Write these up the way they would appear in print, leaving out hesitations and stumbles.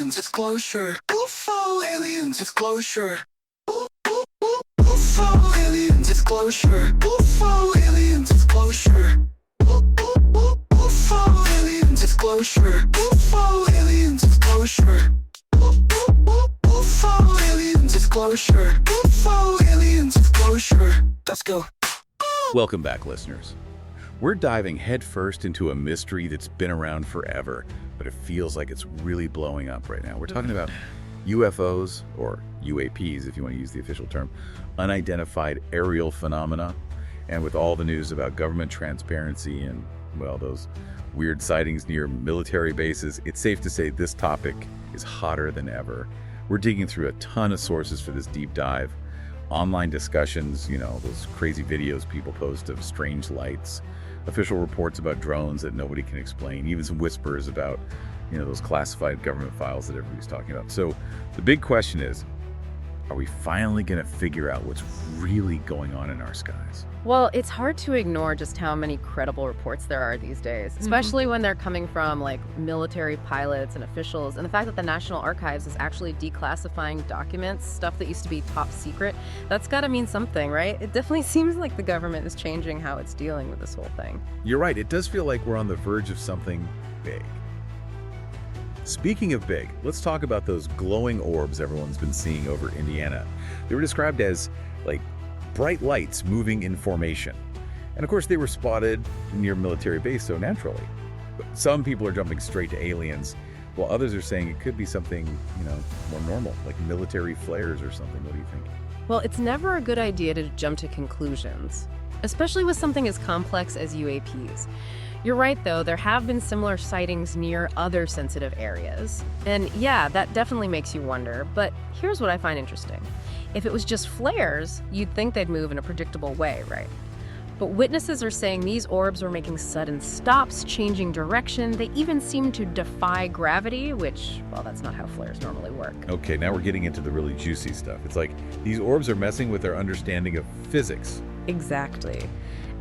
aliens disclosure. UFO aliens disclosure. UFO aliens disclosure. UFO aliens disclosure. UFO aliens disclosure. UFO aliens disclosure. UFO aliens disclosure. UFO aliens disclosure. Let's go. Welcome back, listeners. We're diving headfirst into a mystery that's been around forever, but it feels like it's really blowing up right now. We're talking about UFOs, or UAPs if you want to use the official term, unidentified aerial phenomena. And with all the news about government transparency and, well, those weird sightings near military bases, it's safe to say this topic is hotter than ever. We're digging through a ton of sources for this deep dive. Online discussions, those crazy videos people post of strange lights, official reports about drones that nobody can explain, even some whispers about, those classified government files that everybody's talking about. So the big question is, are we finally going to figure out what's really going on in our skies? Well, it's hard to ignore just how many credible reports there are these days, especially when they're coming from military pilots and officials. And the fact that the National Archives is actually declassifying documents, stuff that used to be top secret, that's got to mean something, right? It definitely seems like the government is changing how it's dealing with this whole thing. You're right. It does feel like we're on the verge of something big. Speaking of big, let's talk about those glowing orbs everyone's been seeing over Indiana. They were described as, bright lights moving in formation. And of course, they were spotted near a military base, so naturally. But some people are jumping straight to aliens, while others are saying it could be something, more normal, like military flares or something. What do you think? Well, it's never a good idea to jump to conclusions, especially with something as complex as UAPs. You're right, though, there have been similar sightings near other sensitive areas. And yeah, that definitely makes you wonder, but here's what I find interesting. If it was just flares, you'd think they'd move in a predictable way, right? But witnesses are saying these orbs were making sudden stops, changing direction. They even seem to defy gravity, which, well, that's not how flares normally work. Okay, now we're getting into the really juicy stuff. It's like these orbs are messing with our understanding of physics. Exactly.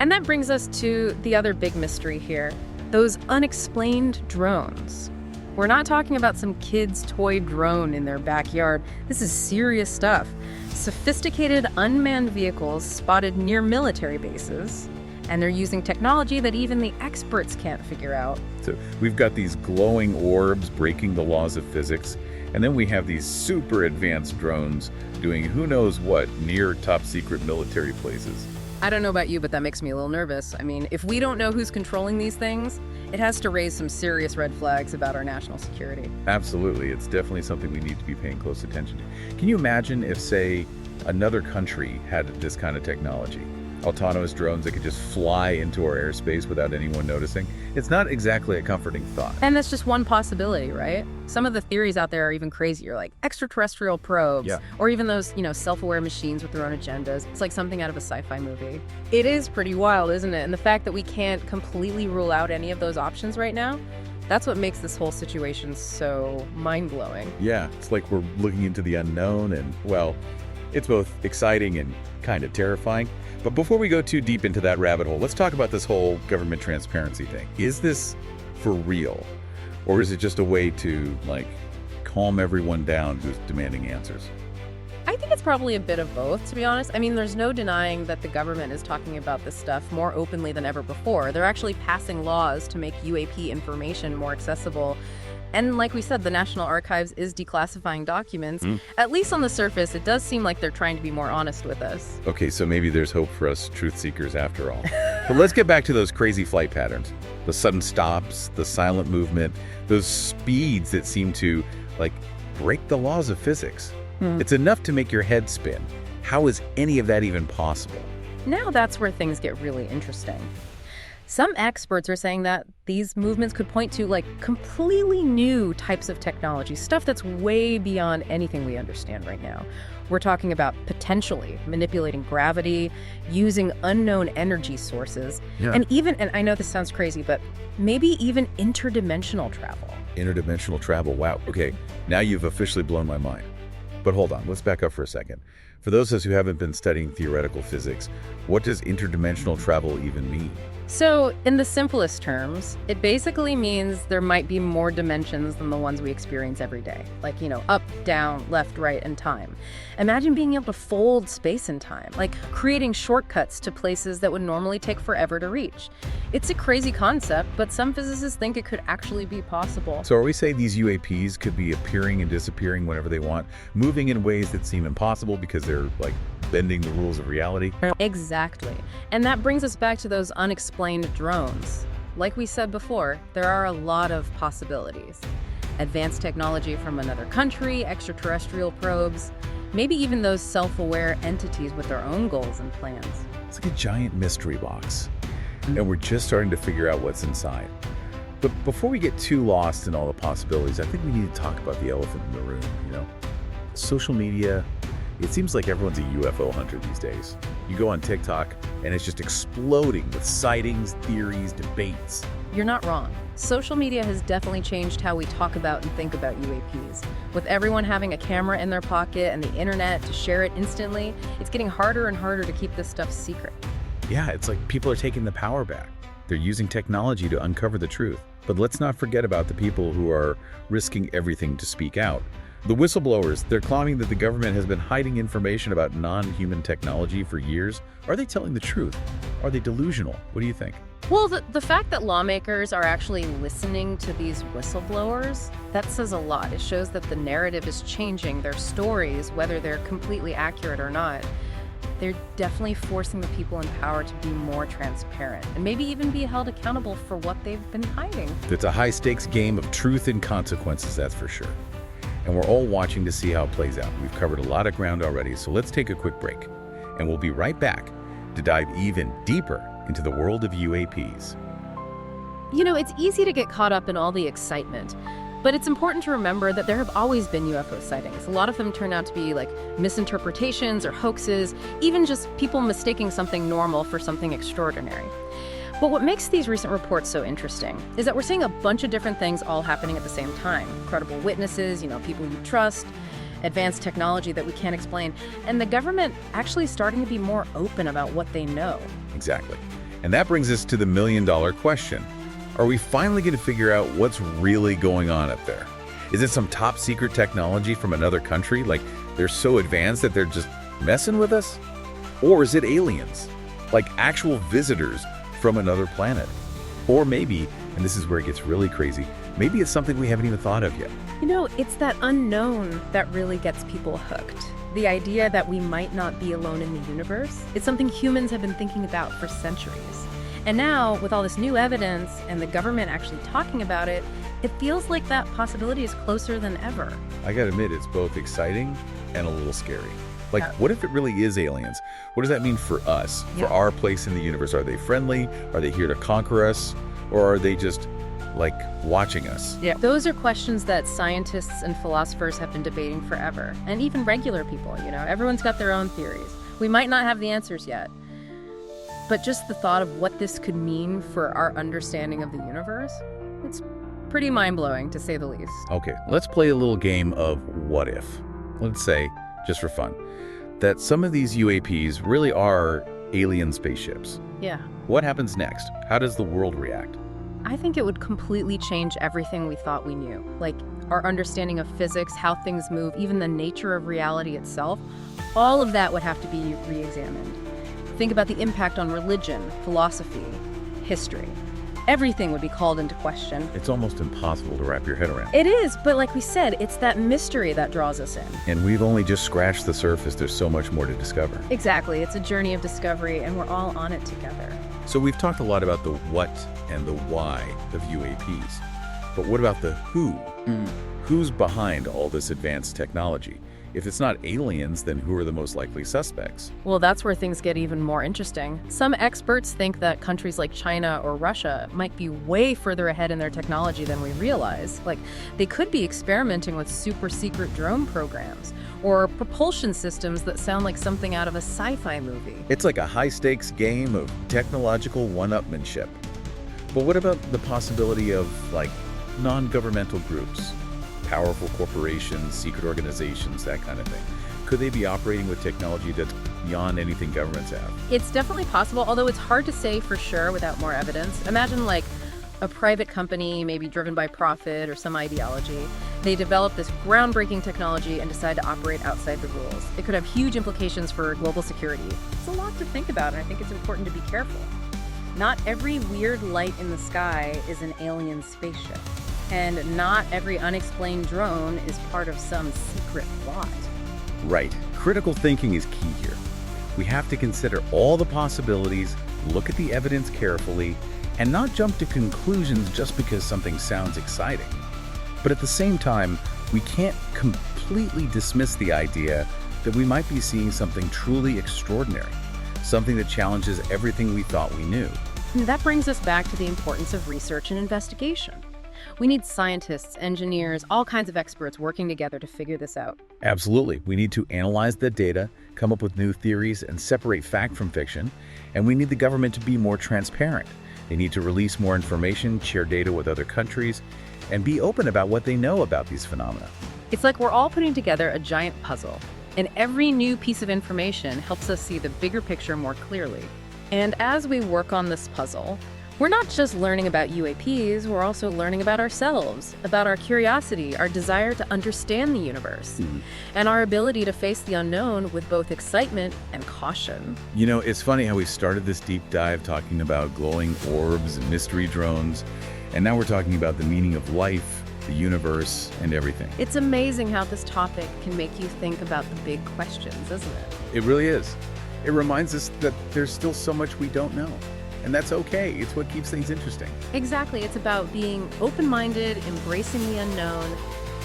And that brings us to the other big mystery here, those unexplained drones. We're not talking about some kid's toy drone in their backyard. This is serious stuff. Sophisticated unmanned vehicles spotted near military bases, and they're using technology that even the experts can't figure out. So we've got these glowing orbs breaking the laws of physics, and then we have these super advanced drones doing who knows what near top secret military places. I don't know about you, but that makes me a little nervous. I mean, if we don't know who's controlling these things, it has to raise some serious red flags about our national security. Absolutely. It's definitely something we need to be paying close attention to. Can you imagine if, say, another country had this kind of technology? Autonomous drones that could just fly into our airspace without anyone noticing? It's not exactly a comforting thought. And that's just one possibility, right? Some of the theories out there are even crazier, like extraterrestrial probes, or even those, self-aware machines with their own agendas. It's like something out of a sci-fi movie. It is pretty wild, isn't it? And the fact that we can't completely rule out any of those options right now, that's what makes this whole situation so mind-blowing. Yeah, it's like we're looking into the unknown, and, well, it's both exciting and kind of terrifying. But before we go too deep into that rabbit hole, let's talk about this whole government transparency thing. Is this for real? Or is it just a way to, calm everyone down who's demanding answers? I think it's probably a bit of both, to be honest. I mean, there's no denying that the government is talking about this stuff more openly than ever before. They're actually passing laws to make UAP information more accessible. And like we said, the National Archives is declassifying documents. At least on the surface, it does seem like they're trying to be more honest with us. Okay, so maybe there's hope for us truth seekers after all. But let's get back to those crazy flight patterns. The sudden stops, the silent movement, those speeds that seem to, break the laws of physics. It's enough to make your head spin. How is any of that even possible? Now that's where things get really interesting. Some experts are saying that these movements could point to completely new types of technology, stuff that's way beyond anything we understand right now. We're talking about potentially manipulating gravity, using unknown energy sources, and I know this sounds crazy, but maybe even interdimensional travel. Interdimensional travel, wow. Okay, now you've officially blown my mind. But hold on, let's back up for a second. For those of us who haven't been studying theoretical physics, what does interdimensional travel even mean? So, in the simplest terms, it basically means there might be more dimensions than the ones we experience every day. Like, up, down, left, right, and time. Imagine being able to fold space and time, like creating shortcuts to places that would normally take forever to reach. It's a crazy concept, but some physicists think it could actually be possible. So are we saying these UAPs could be appearing and disappearing whenever they want, moving in ways that seem impossible because they're, like, bending the rules of reality? Exactly. And that brings us back to those unexplained drones. Like we said before, there are a lot of possibilities. Advanced technology from another country, extraterrestrial probes, maybe even those self-aware entities with their own goals and plans. It's like a giant mystery box, and we're just starting to figure out what's inside. But before we get too lost in all the possibilities, I think we need to talk about the elephant in the room, Social media. It seems like everyone's a UFO hunter these days. You go on TikTok, and it's just exploding with sightings, theories, debates. You're not wrong. Social media has definitely changed how we talk about and think about UAPs. With everyone having a camera in their pocket and the internet to share it instantly, it's getting harder and harder to keep this stuff secret. Yeah, it's like people are taking the power back. They're using technology to uncover the truth. But let's not forget about the people who are risking everything to speak out. The whistleblowers, they're claiming that the government has been hiding information about non-human technology for years. Are they telling the truth? Are they delusional? What do you think? Well, the fact that lawmakers are actually listening to these whistleblowers, that says a lot. It shows that the narrative is changing. Their stories, whether they're completely accurate or not, they're definitely forcing the people in power to be more transparent and maybe even be held accountable for what they've been hiding. It's a high-stakes game of truth and consequences, that's for sure. And we're all watching to see how it plays out. We've covered a lot of ground already, so let's take a quick break. And we'll be right back to dive even deeper into the world of UAPs. It's easy to get caught up in all the excitement, but it's important to remember that there have always been UFO sightings. A lot of them turn out to be like misinterpretations or hoaxes, even just people mistaking something normal for something extraordinary. But what makes these recent reports so interesting is that we're seeing a bunch of different things all happening at the same time. Credible witnesses, people you trust, advanced technology that we can't explain, and the government actually starting to be more open about what they know. Exactly. And that brings us to the million-dollar question. Are we finally going to figure out what's really going on up there? Is it some top-secret technology from another country? Like, they're so advanced that they're just messing with us? Or is it aliens? Like actual visitors from another planet? Or maybe, and this is where it gets really crazy, maybe it's something we haven't even thought of yet. It's that unknown that really gets people hooked. The idea that we might not be alone in the universe is something humans have been thinking about for centuries. And now, with all this new evidence and the government actually talking about it, it feels like that possibility is closer than ever. I gotta admit, it's both exciting and a little scary. Like, what if it really is aliens? What does that mean for us, for our place in the universe? Are they friendly? Are they here to conquer us? Or are they just, like, watching us? Yeah. Those are questions that scientists and philosophers have been debating forever. And even regular people, everyone's got their own theories. We might not have the answers yet. But just the thought of what this could mean for our understanding of the universe, it's pretty mind-blowing, to say the least. Okay, let's play a little game of what if. Let's say, just for fun, that some of these UAPs really are alien spaceships. Yeah. What happens next? How does the world react? I think it would completely change everything we thought we knew. Like our understanding of physics, how things move, even the nature of reality itself. All of that would have to be re-examined. Think about the impact on religion, philosophy, history. Everything would be called into question. It's almost impossible to wrap your head around. It is, but like we said, it's that mystery that draws us in. And we've only just scratched the surface. There's so much more to discover. Exactly. It's a journey of discovery, and we're all on it together. So we've talked a lot about the what and the why of UAPs. But what about the who? Who's behind all this advanced technology? If it's not aliens, then who are the most likely suspects? Well, that's where things get even more interesting. Some experts think that countries like China or Russia might be way further ahead in their technology than we realize. Like, they could be experimenting with super secret drone programs or propulsion systems that sound like something out of a sci-fi movie. It's like a high-stakes game of technological one-upmanship. But what about the possibility of, like, non-governmental groups? powerful corporations, secret organizations, that kind of thing. Could they be operating with technology that's beyond anything governments have? It's definitely possible, although it's hard to say for sure without more evidence. Imagine like a private company, maybe driven by profit or some ideology. They develop this groundbreaking technology and decide to operate outside the rules. It could have huge implications for global security. It's a lot to think about, and I think it's important to be careful. Not every weird light in the sky is an alien spaceship, and not every unexplained drone is part of some secret plot. Right. Critical thinking is key here. We have to consider all the possibilities, look at the evidence carefully, and not jump to conclusions just because something sounds exciting. But at the same time, we can't completely dismiss the idea that we might be seeing something truly extraordinary, something that challenges everything we thought we knew. And that brings us back to the importance of research and investigation. We need scientists, engineers, all kinds of experts working together to figure this out. Absolutely. We need to analyze the data, come up with new theories, and separate fact from fiction. And we need the government to be more transparent. They need to release more information, share data with other countries, and be open about what they know about these phenomena. It's like we're all putting together a giant puzzle, and every new piece of information helps us see the bigger picture more clearly. And as we work on this puzzle, we're not just learning about UAPs, we're also learning about ourselves, about our curiosity, our desire to understand the universe, and our ability to face the unknown with both excitement and caution. You know, it's funny how we started this deep dive talking about glowing orbs and mystery drones, and now we're talking about the meaning of life, the universe, and everything. It's amazing how this topic can make you think about the big questions, isn't it? It really is. It reminds us that there's still so much we don't know. And that's okay. It's what keeps things interesting. Exactly. It's about being open-minded, embracing the unknown,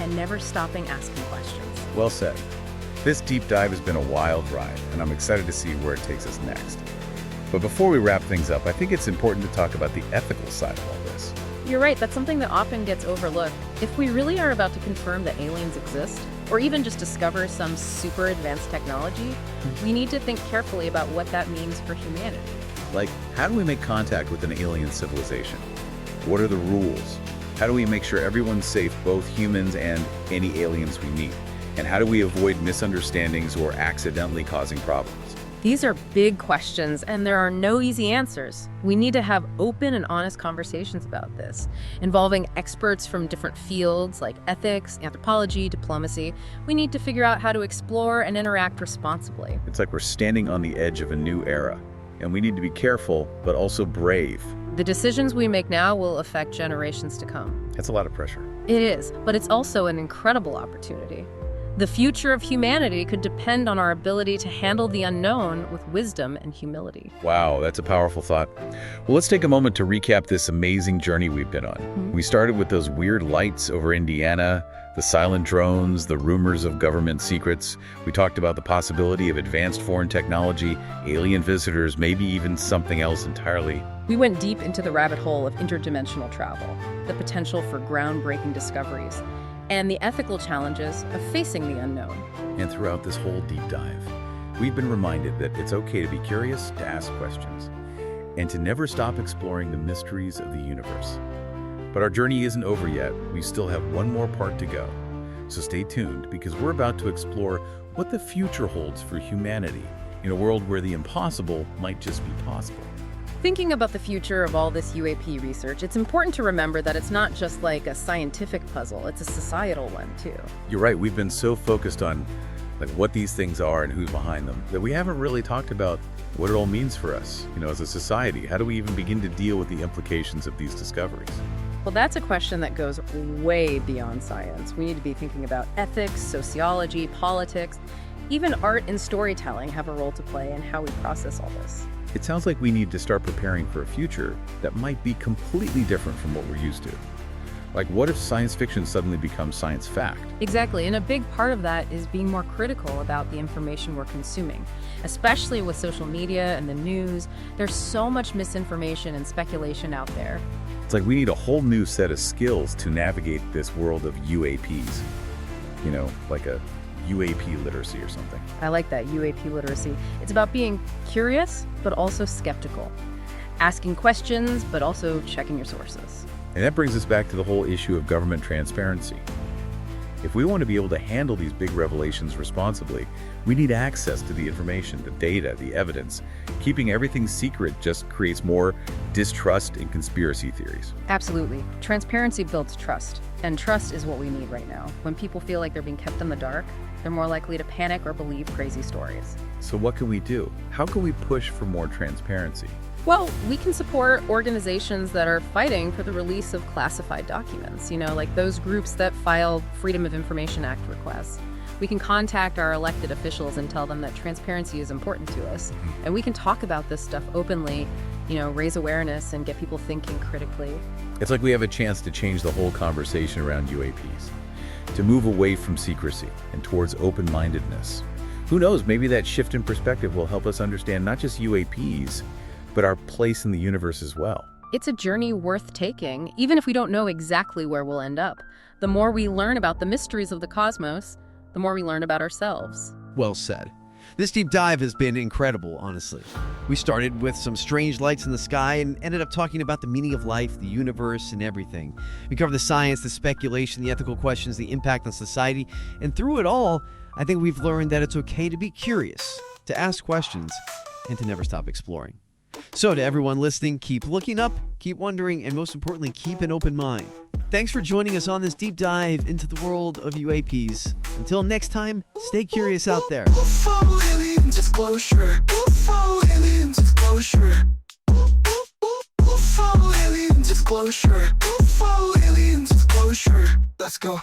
and never stopping asking questions. Well said. This deep dive has been a wild ride, and I'm excited to see where it takes us next. But before we wrap things up, I think it's important to talk about the ethical side of all this. You're right. That's something that often gets overlooked. If we really are about to confirm that aliens exist, or even just discover some super advanced technology, we need to think carefully about what that means for humanity. Like, how do we make contact with an alien civilization? What are the rules? How do we make sure everyone's safe, both humans and any aliens we meet? And how do we avoid misunderstandings or accidentally causing problems? These are big questions, and there are no easy answers. We need to have open and honest conversations about this, involving experts from different fields like ethics, anthropology, diplomacy. We need to figure out how to explore and interact responsibly. It's like we're standing on the edge of a new era, and we need to be careful, but also brave. The decisions we make now will affect generations to come. That's a lot of pressure. It is, but it's also an incredible opportunity. The future of humanity could depend on our ability to handle the unknown with wisdom and humility. Wow, that's a powerful thought. Well, let's take a moment to recap this amazing journey we've been on. We started with those weird lights over Indiana, the silent drones, the rumors of government secrets. We talked about the possibility of advanced foreign technology, alien visitors, maybe even something else entirely. We went deep into the rabbit hole of interdimensional travel, the potential for groundbreaking discoveries, and the ethical challenges of facing the unknown. And throughout this whole deep dive, we've been reminded that it's okay to be curious, to ask questions, and to never stop exploring the mysteries of the universe. But our journey isn't over yet. We still have one more part to go. So stay tuned, because we're about to explore what the future holds for humanity in a world where the impossible might just be possible. Thinking about the future of all this UAP research, it's important to remember that it's not just like a scientific puzzle, it's a societal one too. You're right, we've been so focused on what these things are and who's behind them that we haven't really talked about what it all means for us, as a society. How do we even begin to deal with the implications of these discoveries? Well, that's a question that goes way beyond science. We need to be thinking about ethics, sociology, politics, even art and storytelling have a role to play in how we process all this. It sounds like we need to start preparing for a future that might be completely different from what we're used to. Like, what if science fiction suddenly becomes science fact? Exactly, and a big part of that is being more critical about the information we're consuming, especially with social media and the news. There's so much misinformation and speculation out there. It's like we need a whole new set of skills to navigate this world of UAPs. Like a UAP literacy or something. I like that, UAP literacy. It's about being curious, but also skeptical. Asking questions, but also checking your sources. And that brings us back to the whole issue of government transparency. If we want to be able to handle these big revelations responsibly, we need access to the information, the data, the evidence. Keeping everything secret just creates more distrust in conspiracy theories. Absolutely. Transparency builds trust, and trust is what we need right now. When people feel like they're being kept in the dark, they're more likely to panic or believe crazy stories. So what can we do? How can we push for more transparency? Well, we can support organizations that are fighting for the release of classified documents, like those groups that file Freedom of Information Act requests. We can contact our elected officials and tell them that transparency is important to us. And we can talk about this stuff openly, raise awareness and get people thinking critically. It's like we have a chance to change the whole conversation around UAPs, to move away from secrecy and towards open-mindedness. Who knows, maybe that shift in perspective will help us understand not just UAPs, but our place in the universe as well. It's a journey worth taking, even if we don't know exactly where we'll end up. The more we learn about the mysteries of the cosmos, the more we learn about ourselves. Well said. This deep dive has been incredible, honestly. We started with some strange lights in the sky and ended up talking about the meaning of life, the universe, and everything. We covered the science, the speculation, the ethical questions, the impact on society, and through it all, I think we've learned that it's okay to be curious, to ask questions, and to never stop exploring. So to everyone listening, keep looking up, keep wondering, and most importantly, keep an open mind. Thanks for joining us on this deep dive into the world of UAPs. Until next time, stay curious out there. UFO alien disclosure. UFO alien disclosure. UFO alien disclosure. UFO alien disclosure. Let's go.